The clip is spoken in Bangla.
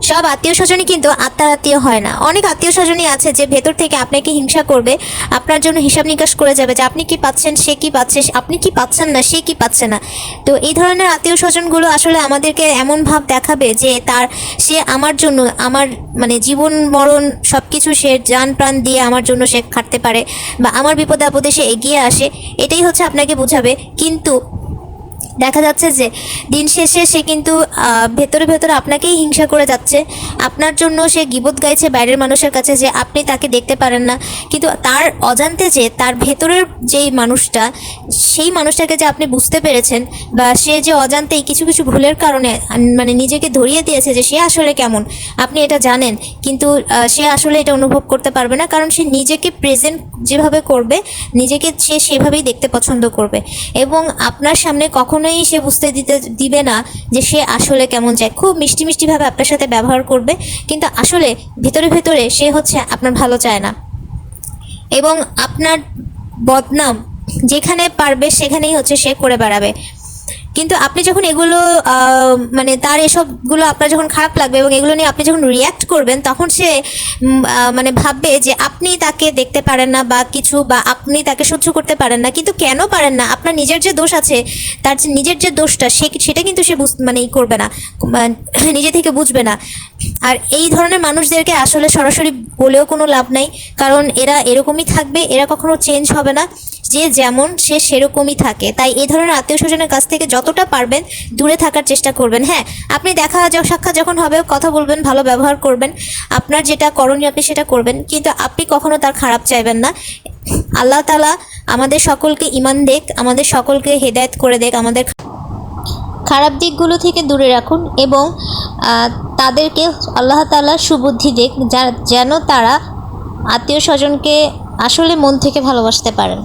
সব আত্মীয় স্বজনই কিন্তু আত্মার আত্মীয় হয় না। অনেক আত্মীয় স্বজনই আছে যে ভেতর থেকে আপনাকে হিংসা করবে, আপনার জন্য হিসাব নিকাশ করে যাবে যে আপনি কি পাচ্ছেন, সে কি পাচ্ছে, আপনি কি পাচ্ছেন না, সে কি পাচ্ছে না। তো এই ধরনের আত্মীয় স্বজনগুলো আসলে আমাদেরকে এমন ভাব দেখাবে যে সে আমার জন্য, আমার মানে জীবন মরণ সব কিছু সে জান প্রাণ দিয়ে আমার জন্য সে খাটতে পারে, বা আমার বিপদে আপদে সে এগিয়ে আসে, এটাই হচ্ছে আপনাকে বোঝাবে। কিন্তু দেখা যাচ্ছে যে দিন শেষে সে কিন্তু ভেতরে ভেতরে আপনাকেই হিংসা করে যাচ্ছে। আপনার জন্য সে গীবত গাইছে বাইরের মানুষের কাছে যে আপনি তাকে দেখতে পারেন না, কিন্তু তার অজান্তে যে তার ভেতরের যেই মানুষটা, সেই মানুষটাকে যে আপনি বুঝতে পেরেছেন, বা সে যে অজান্তেই কিছু কিছু ভুলের কারণে মানে নিজেকে ধরিয়ে দিয়েছে যে সে আসলে কেমন, আপনি এটা জানেন, কিন্তু সে আসলে এটা অনুভব করতে পারবে না, কারণ সে নিজেকে প্রেজেন্ট যেভাবে করবে, নিজেকে সে সেভাবেই দেখতে পছন্দ করবে, এবং আপনার সামনে কখনোই সে বুঝতে দিবে না যে সে আসলে কেমন চায়। খুব মিষ্টি মিষ্টিভাবে আপনার সাথে ব্যবহার করবে, কিন্তু আসলে ভেতরে ভেতরে সে হচ্ছে আপনার ভালো চায় না, এবং আপনার বদনাম যেখানে পারবে সেখানেই হচ্ছে সে করে বেড়াবে। কিন্তু আপনি যখন এগুলো মানে তার এসবগুলো আপনার যখন খারাপ লাগবে এবং এগুলো নিয়ে আপনি যখন রিয়্যাক্ট করবেন, তখন সে মানে ভাববে যে আপনি তাকে দেখতে পারেন না বা কিছু, বা আপনি তাকে সহ্য করতে পারেন না। কিন্তু কেন পারেন না? আপনার নিজের যে দোষ আছে, তার নিজের যে দোষটা, সেটা কিন্তু সে মানে করবে না, নিজে থেকে বুঝবে না। আর এই ধরনের মানুষদেরকে আসলে সরাসরি বলেও কোনো লাভ নাই, কারণ এরা এরকমই থাকবে, এরা কখনো চেঞ্জ হবে না। যে যেমন সে সেরকমই থাকে। তাই এই ধরনের আত্মীয় স্বজনের কাছ থেকে যতটা পারবেন দূরে থাকার চেষ্টা করবেন। হ্যাঁ, আপনি দেখা সাক্ষাৎ যখন হবে কথা বলবেন, ভালো ব্যবহার করবেন, আপনার যেটা করণীয় আপনি সেটা করবেন, কিন্তু আপনি কখনো তার খারাপ চাইবেন না। আল্লাহ তাআলা আমাদের সকলকে ঈমান দেখ, আমাদের সকলকে হেদায়েত করে দেখ, আমাদের খারাপ দিকগুলো থেকে দূরে রাখুন, এবং তাদেরকে আল্লাহ তাআলা সুবুদ্ধি দেখ, যেন তারা আত্মীয় স্বজনকে আসলে মন থেকে ভালোবাসতে পারেন।